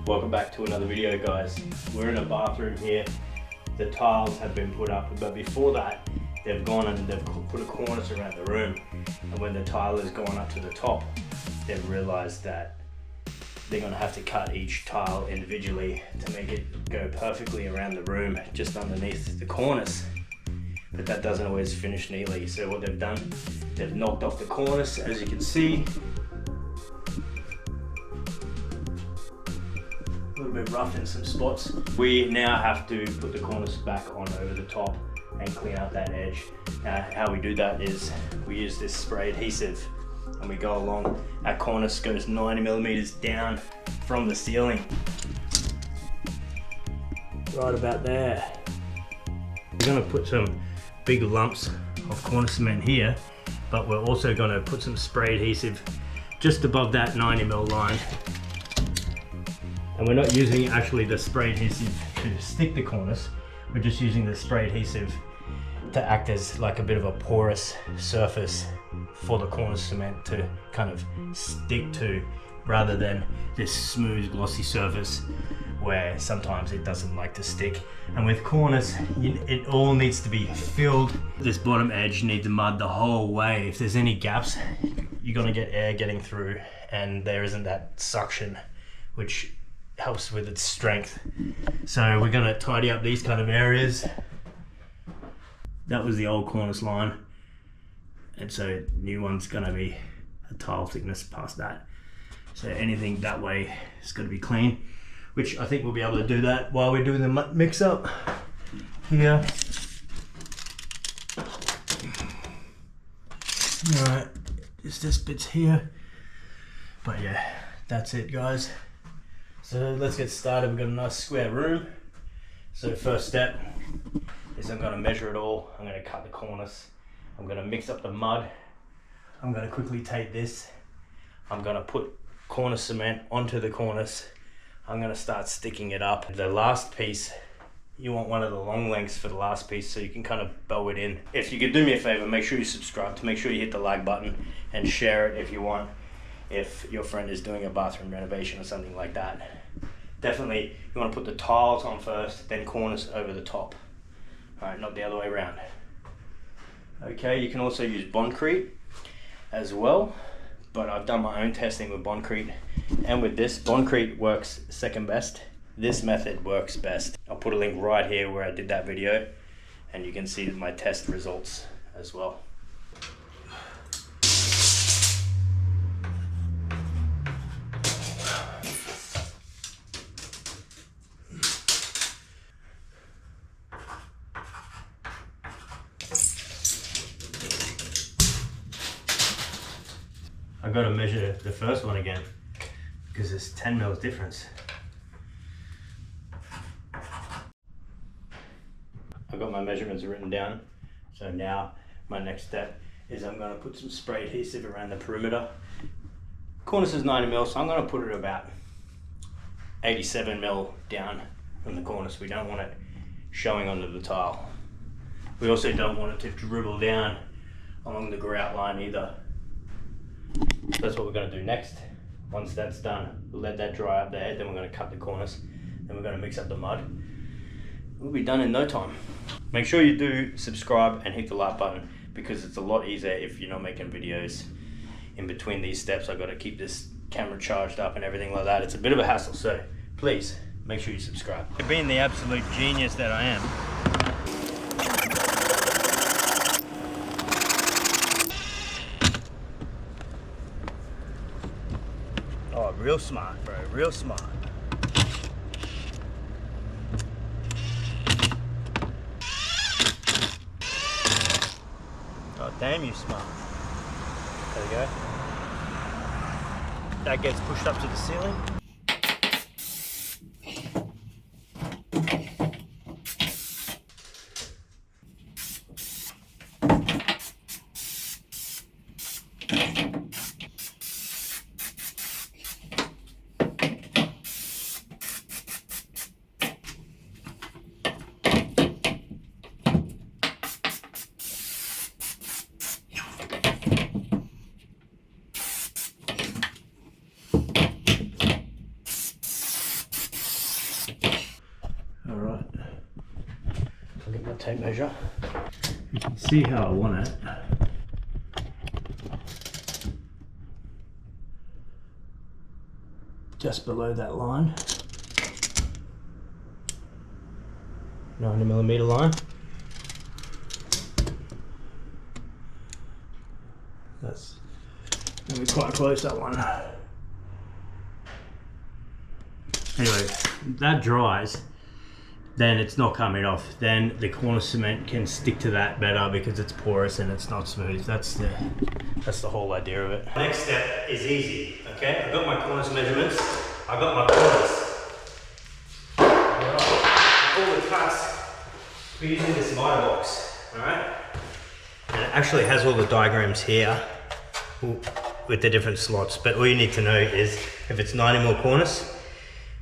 Welcome back to another video, guys. We're in a bathroom here. The tiles have been put up, but before that they've gone and they've put a cornice around the room, and when the tile has gone up to the top, they've realized that they're going to have to cut each tile individually to make it go perfectly around the room just underneath the cornice. But that doesn't always finish neatly, so what they've done, they've knocked off the cornice, as you can see. A little bit rough in some spots. We now have to put the cornice back on over the top and clean out that edge. How we do that is we use this spray adhesive and we go along. Our cornice goes 90 millimeters down from the ceiling. Right about there. We're going to put some big lumps of cornice cement here, but we're also going to put some spray adhesive just above that 90 mil line. And we're not using actually the spray adhesive to stick the cornice, we're just using the spray adhesive to act as like a bit of a porous surface for the cornice cement to kind of stick to, rather than this smooth glossy surface where sometimes it doesn't like to stick. And with cornice, it all needs to be filled. This bottom edge needs mud the whole way. If there's any gaps, you're gonna get air getting through, and there isn't that suction, which helps with its strength. So we're going to tidy up these kind of areas. That was the old cornice line, and so new one's going to be a tile thickness past that. So anything that way is going to be clean, which I think we'll be able to do that while we're doing the mix up here. Alright, just this bit's here, but yeah, that's it, guys. So let's get started. We've got a nice square room. So first step is I'm going to measure it all. I'm going to cut the cornice. I'm going to mix up the mud. I'm going to quickly take this. I'm going to put cornice cement onto the cornice. I'm going to start sticking it up. The last piece, you want one of the long lengths for the last piece so you can kind of bow it in. If you could do me a favor, make sure you subscribe, to make sure you hit the like button and share it if you want. If your friend is doing a bathroom renovation or something like that. Definitely you want to put the tiles on first, then cornice over the top. Alright, not the other way around. Okay, you can also use Bondcrete as well, but I've done my own testing with Bondcrete, and with this, Bondcrete works second best. This method works best. I'll put a link right here where I did that video, and you can see my test results as well. I've got to measure the first one again because there's 10 mils difference. I've got my measurements written down, so now my next step is I'm going to put some spray adhesive around the perimeter. Cornice is 90 mil, so I'm going to put it about 87 mil down from the cornice. We don't want it showing onto the tile. We also don't want it to dribble down along the grout line either. That's what we're going to do next. Once that's done, we'll let that dry up there, then we're going to cut the cornice, then we're going to mix up the mud. We'll be done in no time. Make sure you do subscribe and hit the like button, because it's a lot easier if you're not making videos. In between these steps, I've got to keep this camera charged up and everything like that. It's a bit of a hassle, so please make sure you subscribe. Being the absolute genius that I am, real smart, bro, real smart. Oh, damn, you smart. There we go. That gets pushed up to the ceiling. tape measure. You can see how I want it. Just below that line. 90mm line. That's gonna be quite close, that one. Anyway, that dries, then it's not coming off. Then the Cornice cement can stick to that better because it's porous and it's not smooth. That's the whole idea of it. Next step is easy, okay? I've got my Cornice measurements. I've got my Cornice. All the cuts, we're using this miter box, alright? And it actually has all the diagrams here with the different slots, but all you need to know is if it's 90mm Cornice,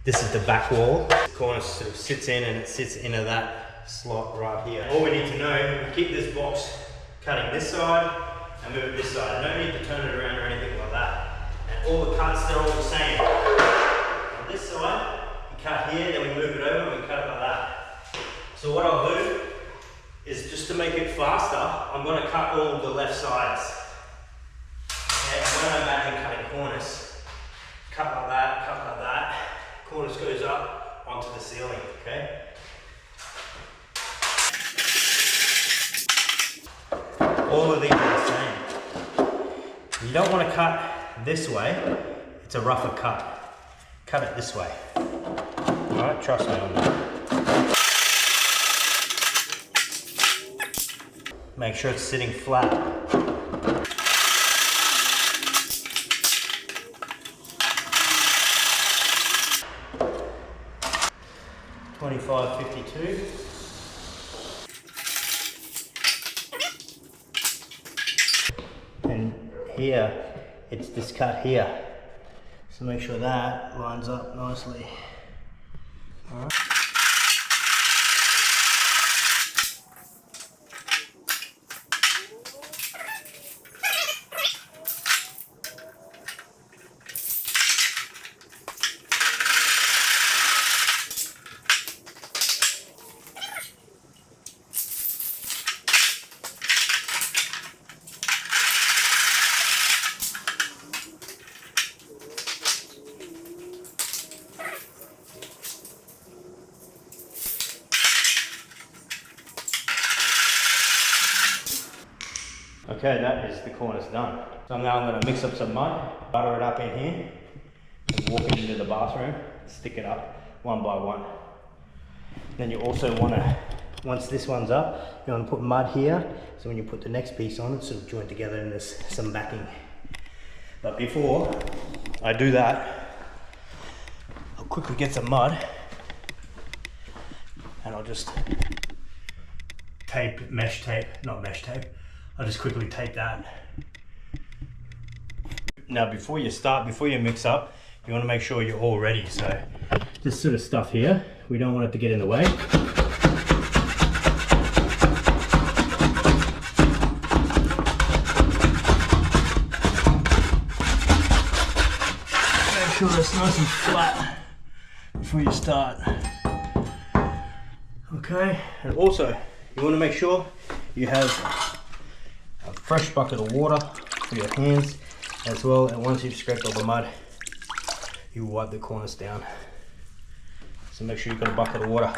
this is the back wall. The Cornice sort of sits in and it sits into that slot right here. All we need to know, we keep this box cutting this side and move it this side. No need to turn it around or anything like that. And all the cuts, they're all the same. On this side, we cut here, then we move it over and we cut it like that. So what I'll do is, just to make it faster, I'm going to cut all the left sides. Okay, and when I imagine cutting Cornice, cut like that, cut like that. Cornice goes up onto the ceiling, okay? All of these are the same. You don't want to cut this way, it's a rougher cut. Cut it this way. Alright, trust me on that. Make sure it's sitting flat. $25.52. And here, it's this cut here. So make sure that lines up nicely. All right. Okay, that is the Cornice done. So now I'm going to mix up some mud, butter it up in here, and walk it into the bathroom, stick it up one by one. Then you also want to, once this one's up, you want to put mud here, so when you put the next piece on, it's sort of joined together and there's some backing. But before I do that, I'll quickly get some mud, and I'll just I'll just quickly tape that. Now before you mix up, you want to make sure you're all ready. So this sort of stuff here, we don't want it to get in the way. Make sure it's nice and flat before you start. Okay, and also you want to make sure you have a fresh bucket of water for your hands as well, and once you've scraped all the mud, you wipe the Cornice down. So make sure you've got a bucket of water.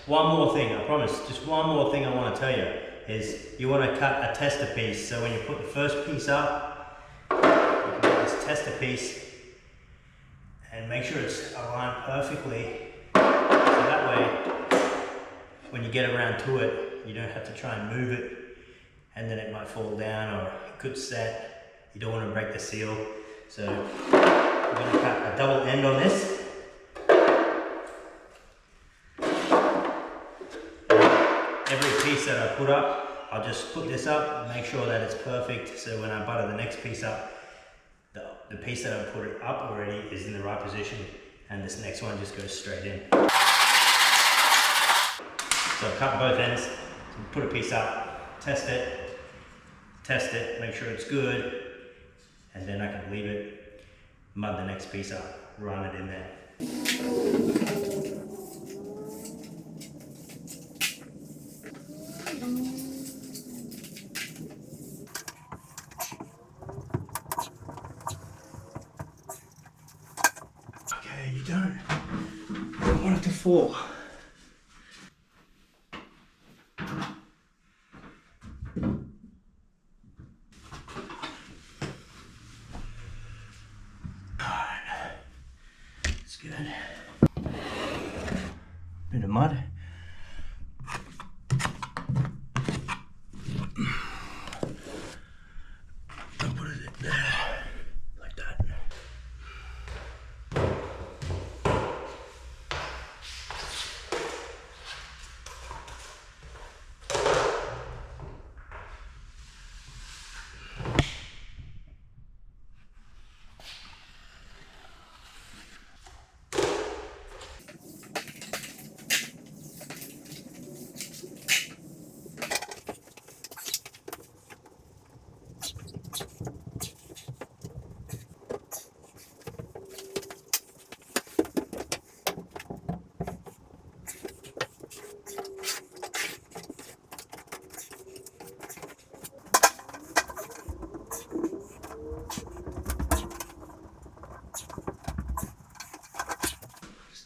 One more thing, I promise, just one more thing I want to tell you is you want to cut a tester piece. So when you put the first piece up, you can get this tester piece and make sure it's aligned perfectly, so that way when you get around to it you don't have to try and move it and then it might fall down or it could set. You don't want to break the seal, so I'm going to cut a double end on this. Every piece that I put up, I'll just put this up and make sure that it's perfect, so when I butter the next piece up, the piece that I put it up already is in the right position, and this next one just goes straight in. So cut both ends, put a piece up, test it, make sure it's good, and then I can leave it, mud the next piece up, run it in there. Okay, you don't want it to fall. Good. Bit of mud. I'll put it in there, like that.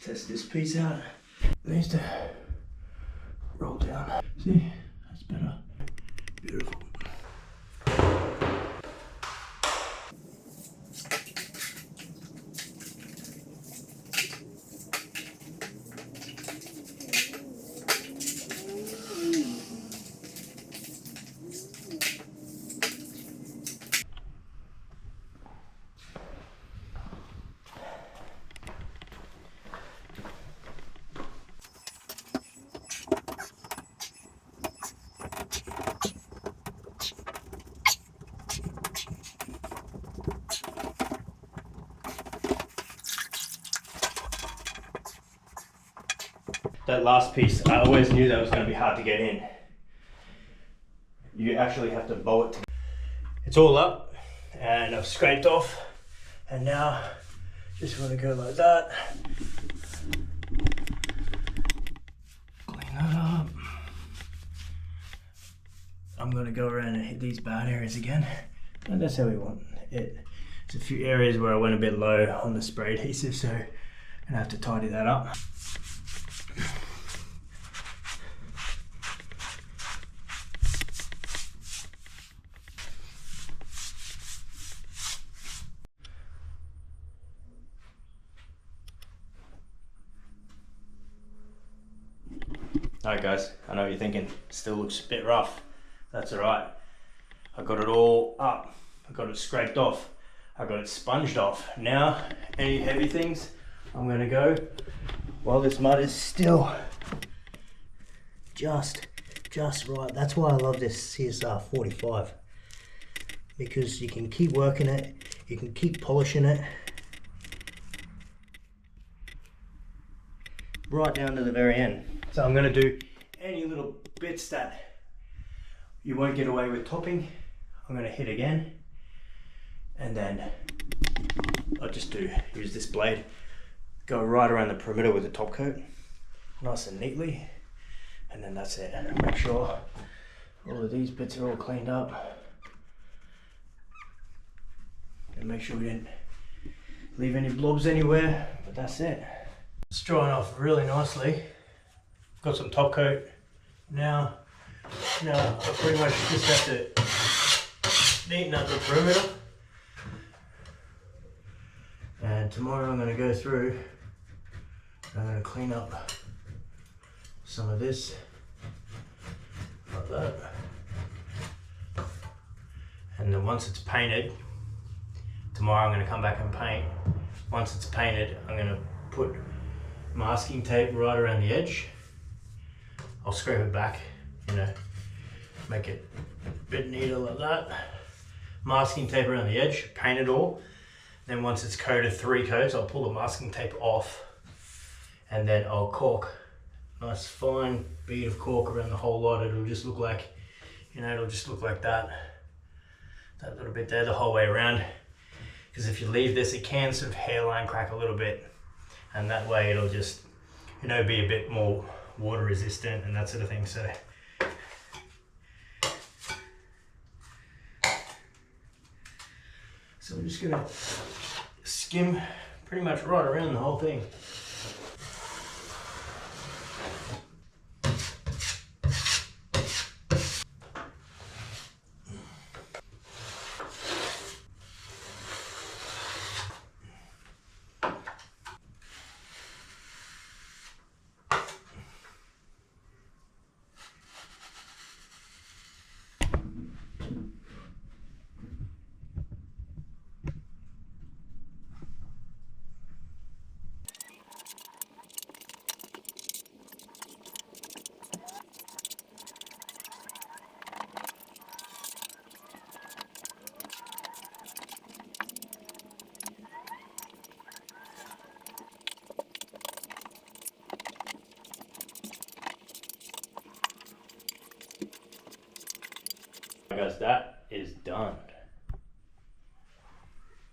Test this piece out. It needs to roll down. See, that's better. Beautiful. That last piece, I always knew that was going to be hard to get in. You actually have to bow it. It's all up and I've scraped off, and now just want to go like that. Clean that up. I'm going to go around and hit these bad areas again, and that's how we want it. There's a few areas where I went a bit low on the spray adhesive, so I'm going to have to tidy that up. Alright guys, I know what you're thinking, still looks a bit rough. That's alright. I got it all up, I got it scraped off, I got it sponged off. Now, any heavy things, I'm gonna go while this mud is still just right. That's why I love this CSR 45, because you can keep working it, you can keep polishing it right down to the very end. So I'm going to do any little bits that you won't get away with topping. I'm going to hit again, and then I'll just use this blade, go right around the perimeter with the top coat, nice and neatly, and then that's it. And make sure all of these bits are all cleaned up, and make sure we didn't leave any blobs anywhere, but that's it. It's drying off really nicely. Got some top coat. Now I pretty much just have to neaten up the perimeter. And tomorrow I'm going to go through, I'm going to clean up some of this, like that. And then once it's painted, tomorrow I'm going to come back and paint. Once it's painted, I'm going to put masking tape right around the edge. I'll scrape it back, you know, make it a bit neater like that. Masking tape around the edge, paint it all. Then once it's coated 3 coats, I'll pull the masking tape off, and then I'll caulk. Nice fine bead of caulk around the whole lot. It'll just look like, you know, it'll just look like that. That little bit there the whole way around. because if you leave this, it can sort of hairline crack a little bit, and that way it'll just, you know, be a bit more water resistant and that sort of thing. So I'm just gonna skim pretty much right around the whole thing. Guys, that is done.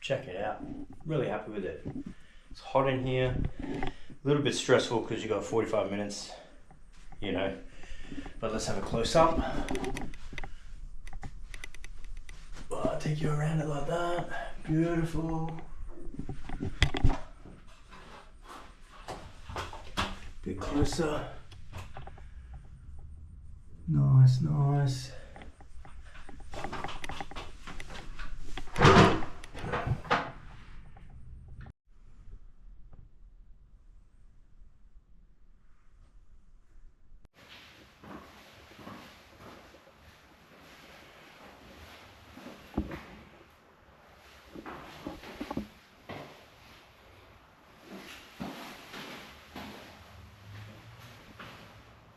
Check it out. Really happy with it. It's hot in here. A little bit stressful because you got 45 minutes, you know. But let's have a close up. Oh, I'll take you around it like that. Beautiful. Bit closer. Nice, nice.